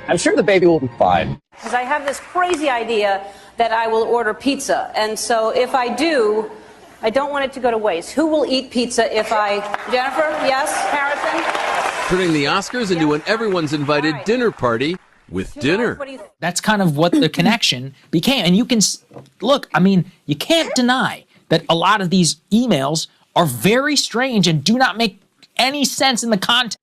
I'm sure the baby will be fine. Because I have this crazy idea that I will order pizza. And so if I do, I don't want it to go to waste. Who will eat pizza if I... Jennifer? Yes? Harrison? Turning the Oscars into an everyone's invited dinner party with dinner. That's kind of what the connection became. And you can look, I mean, you can't deny that a lot of these emails are very strange and do not make any sense in the context.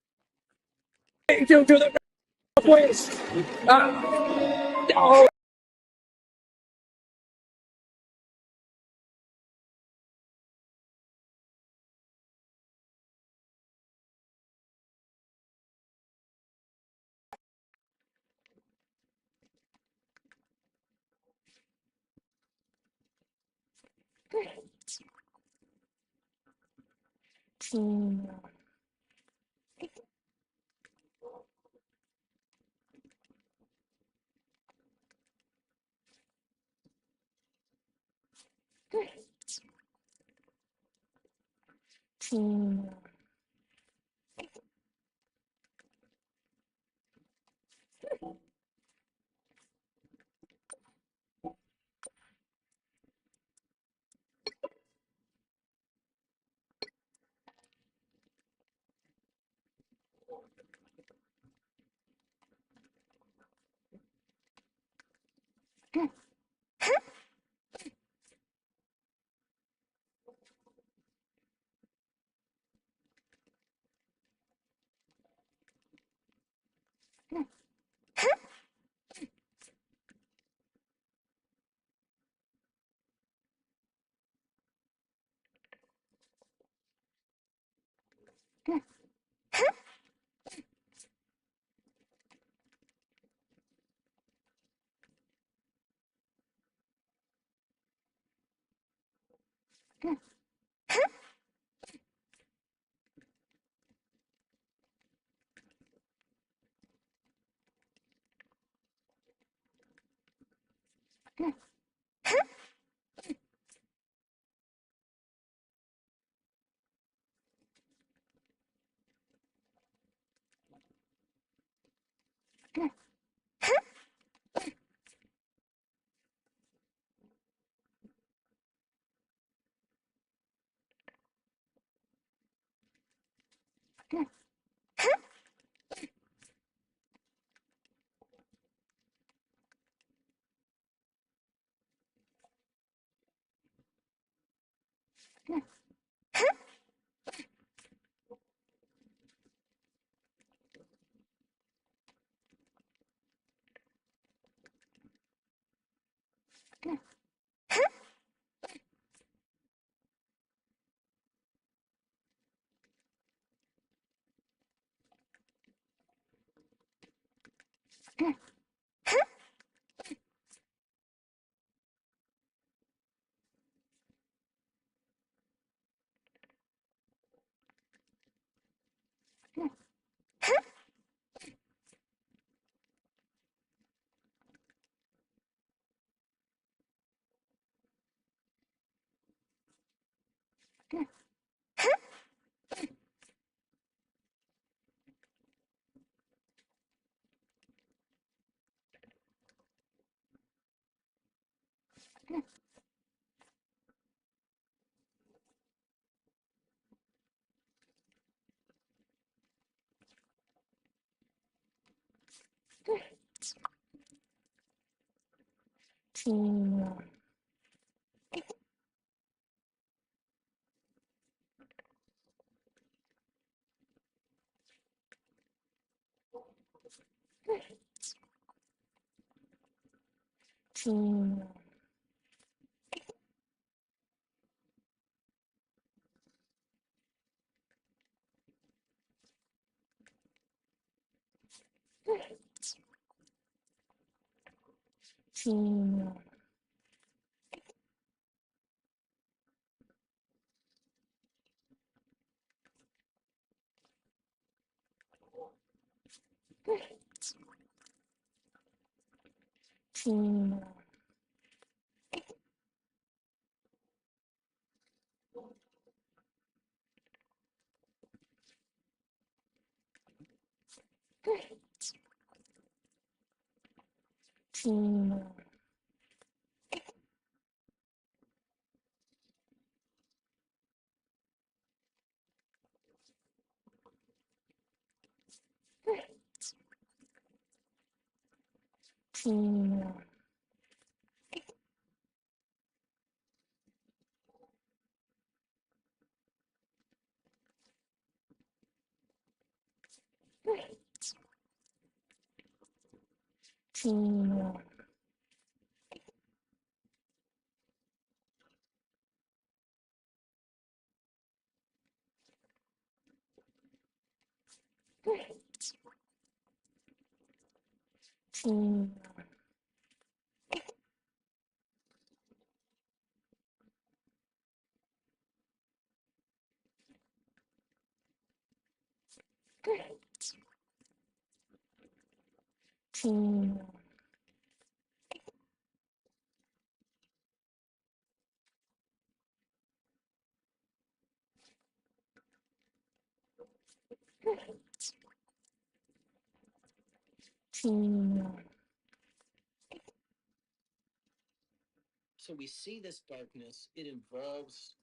So we see this darkness. It involves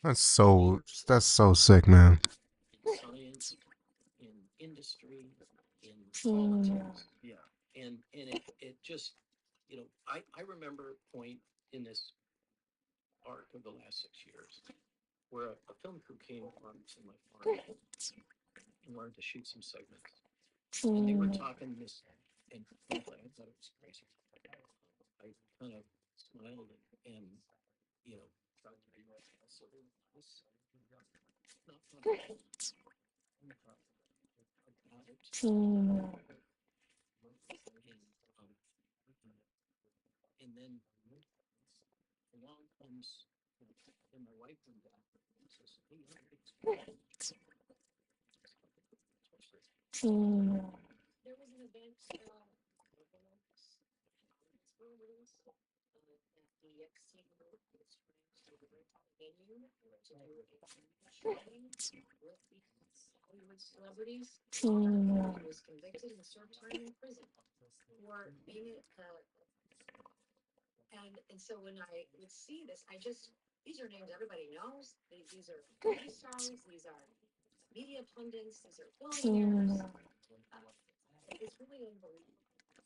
That's so sick, man. in science, in industry, in politics. Yeah. And it just, I remember a point in this arc of the last 6 years where a film crew came on to my farm and wanted to shoot some segments. And they were talking this, and frankly, I thought it was crazy. I kind of smiled and tried to be so this not funny. About it. Um, and then along comes, and my wife comes back and says, "Hey, you know, it's there was an event that the XC group was trying to rent a venue to do a showing with these Hollywood celebrities. He was convicted and served time in prison for being and so when I would see this, these are names everybody knows. These are movie stars, these are media pundits, these are billionaires. It's really unbelievable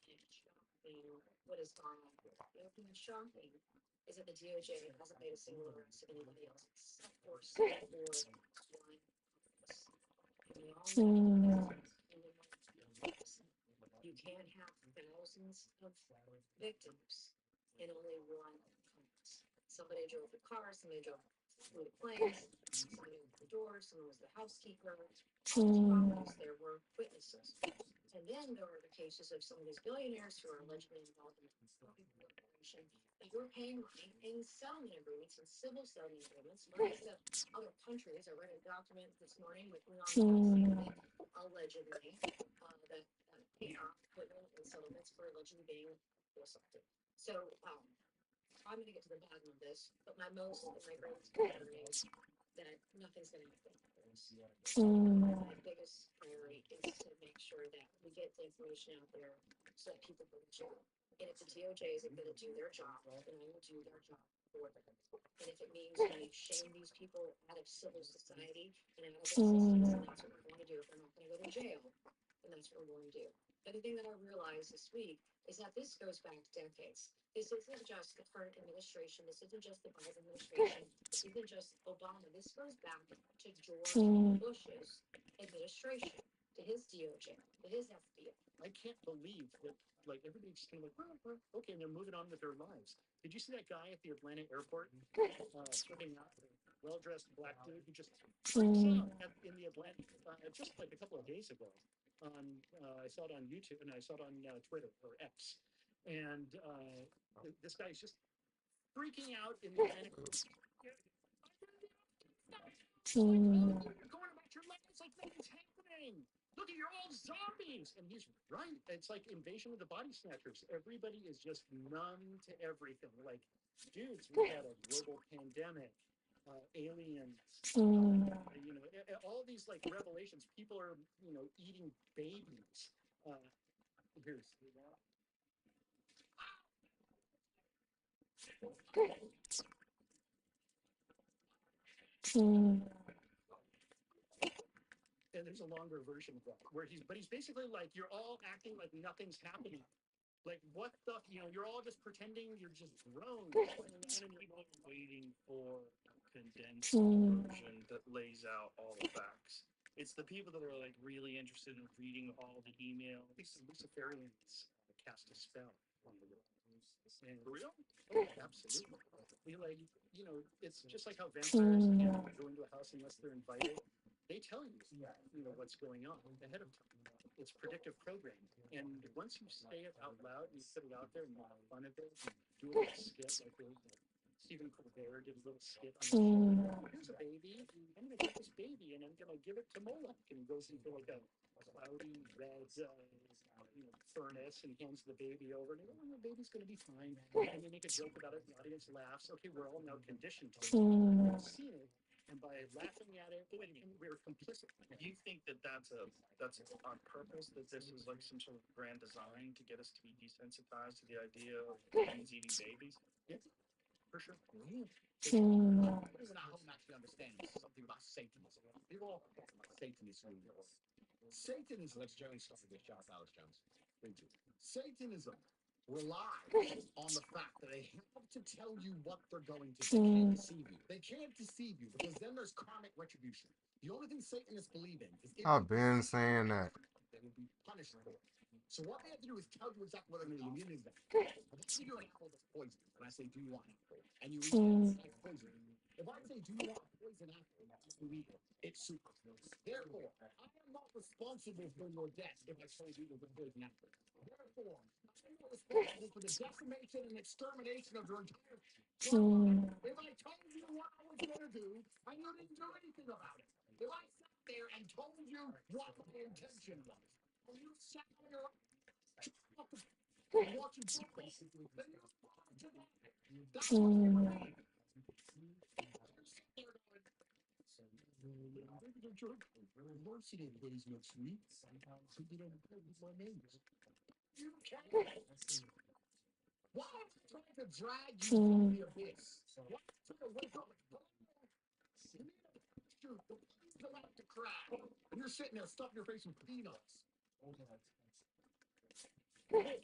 and shocking what has gone on here. The other thing that's shocking is that the DOJ hasn't made a single arrest of anybody else except for one. And we all know you can't have thousands of victims in only one cause. Somebody drove the car, somebody flew the planes, somebody opened the door, someone was the housekeeper. There were witnesses. And then there were the cases of some of these billionaires who are allegedly involved in the corporation that were paying money in settlement agreements and civil settlement agreements, money to other countries. I read a document this morning with Leon Stanley, allegedly, that paid off equipment and settlements for allegedly being assaulted. So I'm going to get to the bottom of this, but my greatest concern is that nothing's going to happen. My biggest priority is to make sure that we get the information out there so that people go to jail. And if the DOJ isn't going to do their job, then I will do their job for them. And if it means we shame these people out of civil society and out of existence, then that's what we're going to do. If they're not going to go to jail, then that's what we're going to do. The other thing that I realized this week is that this goes back decades. This isn't just the current administration. This isn't just the Biden administration. This isn't just Obama. This goes back to George Bush's administration, to his DOJ, to his FBI. I can't believe that, like, everybody's kind of like, well, okay, and they're moving on with their lives. Did you see that guy at the Atlanta airport, flipping out, well-dressed black dude who just freaks out in the Atlanta, just like a couple of days ago? I saw it on YouTube and I saw it on Twitter or X, and this guy's just freaking out in the Atlantic. You're going about your life. It's like nothing's happening. Look at, you're all zombies. And he's right. It's like Invasion of the Body Snatchers. Everybody is just numb to everything. Like, dudes, we had a global pandemic, aliens, all these like revelations. People are, eating babies. Here's that. And there's a longer version of that where he's basically like, you're all acting like nothing's happening. Like, what the, you're all just pretending you're just drones. And people are waiting for a condensed version that lays out all the facts. It's the people that are like really interested in reading all the emails. These Luciferians cast a spell on the world. And for real? Oh, absolutely. It's just like how vampires can't go into a house unless they're invited. They tell you, what's going on ahead of time. It's predictive programming. And once you say it out loud and you put it out there and make fun of it, and do a little skit like Stephen Colbert did a little skit on the show. Here's a baby. I'm going to get this baby and I'm going to give it to Moloch. And he goes into like a cloudy red furnace and hands the baby over. And the baby's going to be fine. And they make a joke about it. The audience laughs. Okay, we're all now conditioned to it. We've seen it. And by laughing at it, we're complicit. Do you think that that's on purpose? That this is like some sort of grand design to get us to be desensitized to the idea of humans eating babies? Yeah, for sure. What is not home actually understanding something about Satanism? People talk about Satanism. Satanism. Let's Jones start with this, Alex Jones. Thank you. Satanism relies on the fact that they have to tell you what they're going to do. They can't deceive you. They can't deceive you because then there's karmic retribution. The only thing Satanists believe in is if I've been saying that. they will be punished for it. So what they have to do is tell you exactly what they're going to do. If I give you an apple that's poison, and I say, "Do you want apple?" and you eat it, it's like poison. If I say, "Do you want poison apple?" you eat it. It's super. Therefore, I am not responsible for your death if I told you it was a poison apple. Therefore, I am responsible for the decimation and extermination of your entire bloodline. If I told you what I was going to do, and you didn't do anything about it. If I sat there and told you what my intention was, and you sat on your watching football, then you're wrong to that. That's what you believe. Mercy days next week. So you don't know my name. You can't. Why am I trying to drag you from the abyss? Why am I trying to wake up? You need a parachute. The plane's about to crash. And you're sitting there stuffing your face with peanuts.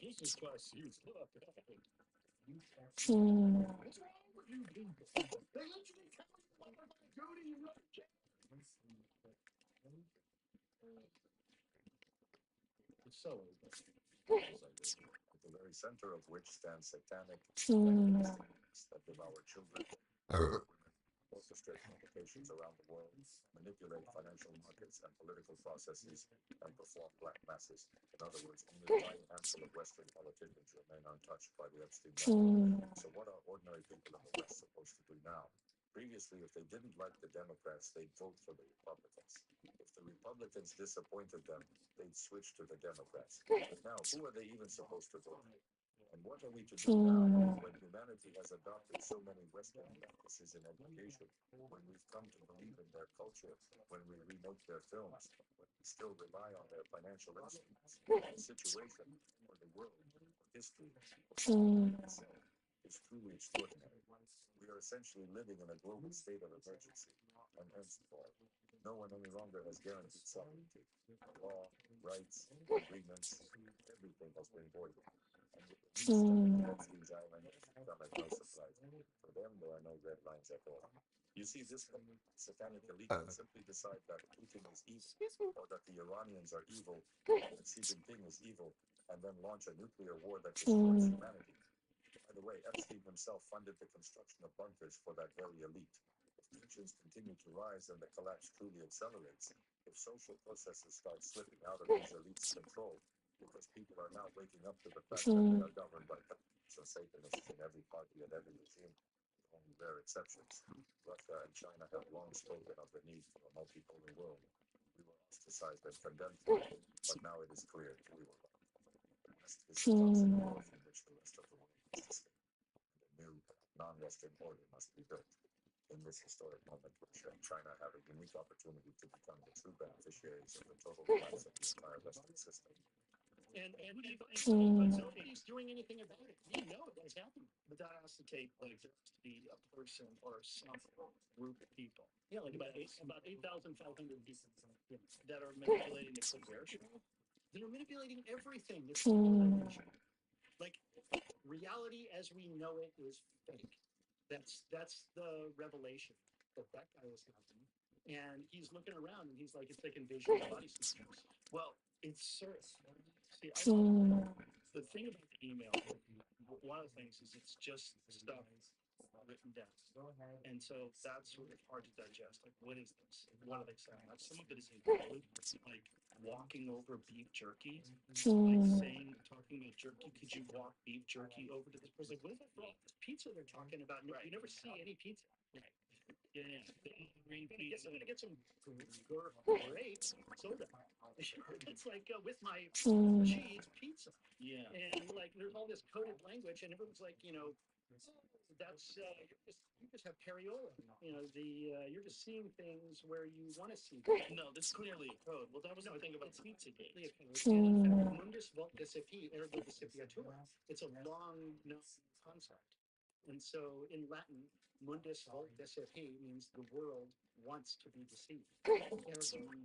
This is class C. What's wrong with you people? They literally tell you what they're going to do to you. It's so at the very center of which stands satanic that devour children, women, orchestrate complications around the world, manipulate financial markets and political processes, and perform black masses. In other words, only a tiny handful of Western politicians remain untouched by the Epstein network. So what are ordinary people in the West supposed to do now? Previously, if they didn't like the Democrats, they'd vote for the Republicans. If the Republicans disappointed them, they'd switch to the Democrats. But now, who are they even supposed to vote for? And what are we to do now when humanity has adopted so many Western practices in education, when we've come to believe in their culture, when we remake their films, when we still rely on their financial instruments? The situation, or the world, or history, itself is truly extraordinary. We are essentially living in a global state of emergency, and henceforth, no one any longer has guaranteed sovereignty. Law, rights, agreements, everything has been voided. And with the restart of Epstein's Island, come as no surprise. For them, there are no red lines at all. You see, this satanic elite can simply decide that Putin is evil, or that the Iranians are evil, that Xi Jinping is evil, and then launch a nuclear war that destroys humanity. By the way, Epstein himself funded the construction of bunkers for that very elite. If tensions continue to rise and the collapse truly accelerates, if social processes start slipping out of these elites' control, because people are now waking up to the fact that they are governed by Satanists in every party and every regime, with only rare exceptions. Russia and China have long spoken of the need for a multipolar world. We were ostracized and condemned for it, but now it is clear we were wrong. The West is the toxic war from which the rest of the world must escape. A new non-Western order must be built. In this historic moment, Russia and China have a unique opportunity to become the true beneficiaries of the total collapse of the entire Western system. And but nobody's doing anything about it. We know it has happened. But that has to take like there has to be a person or some group of people. Yeah, like about 8,500 people that are manipulating the Colbert Show. They're manipulating everything. It's like reality as we know it is fake. That's the revelation that guy was having. And he's looking around and he's like, it's like invasion of the body snatchers. Well, it's see, the thing about the email, one of the things is it's just stuff written down. And so that's sort of hard to digest. Like, what is this? What are they saying? Like, some of it is in code, like walking over beef jerky, like saying, talking about jerky. Could you walk beef jerky over to this person? Like, what is that for? Pizza they're talking about. You never see any pizza. Right. Yeah, green pizza. I'm gonna get some great soda. It's like with my cheese pizza. Yeah. And like, there's all this coded language, and everyone's like, that's you just have periola. You're just seeing things where you want to see them. No, this is clearly a code. Well, that was the thing about Pizza Gate. In fact, mundus vult decipi ergo decipiatur. It's a long known concept. And so in Latin, mundus vult decipi means the world wants to be deceived. Ergo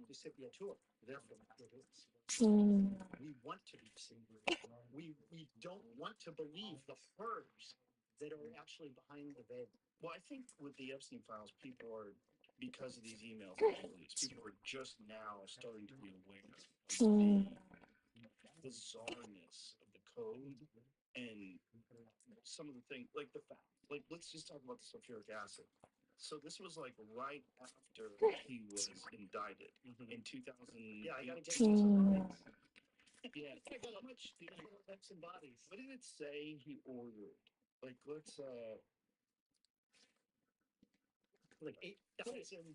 decipiatur. Therefore, it is. We want to be deceived. We don't want to believe the horrors that are actually behind the veil. Well, I think with the Epstein files, people are, because of these emails, people are just now starting to be aware of the bizarreness of the code and some of the things, like the fact. Like, let's just talk about the sulfuric acid. So this was like right after he was indicted in 2000. Yeah, I gotta get you some. Yeah, how much do you have some bodies? What did it say he ordered? Like, let's like $8,000.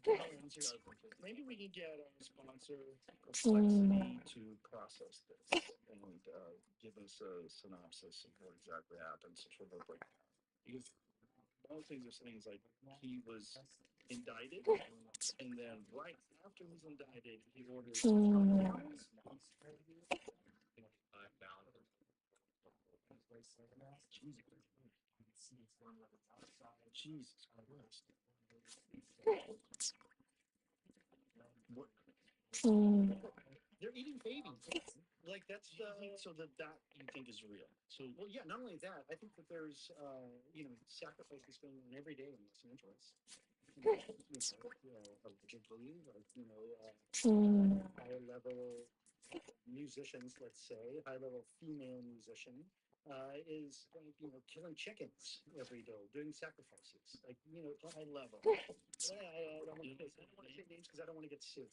Maybe we can get our sponsor Perplexity to process this and give us a synopsis of what exactly happened, so sort of a breakdown. Because one of the things they're saying is like he was indicted, and then right after he's indicted, he orders Jesus Christ. What? They're eating babies. Like that's so that you think is real. So well, yeah. Not only that, I think that there's sacrifices going on every day in Los Angeles. Allegedly, higher level musicians, let's say, high level female musician, is killing chickens every day, doing sacrifices, like high level. I don't want to say names because I don't want to get sued.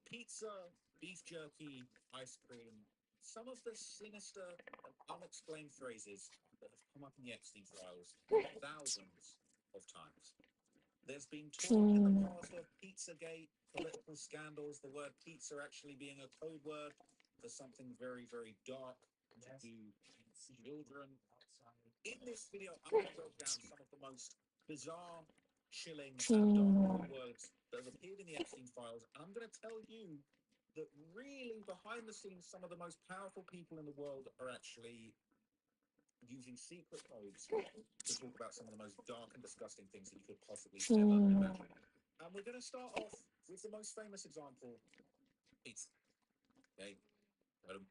Pizza, beef jerky, ice cream. Some of the sinister and unexplained phrases that have come up in the Epstein files thousands of times. There's been talk in the past of Pizzagate, political scandals, the word pizza actually being a code word for something very, very dark to do children. In this video, I'm going to break down some of the most bizarre, chilling, and dark words that have appeared in the Epstein files. And I'm going to tell you that really, behind the scenes, some of the most powerful people in the world are actually using secret codes to talk about some of the most dark and disgusting things that you could possibly ever imagine. And we're going to start off with the most famous example. Pizza. Okay? Adam?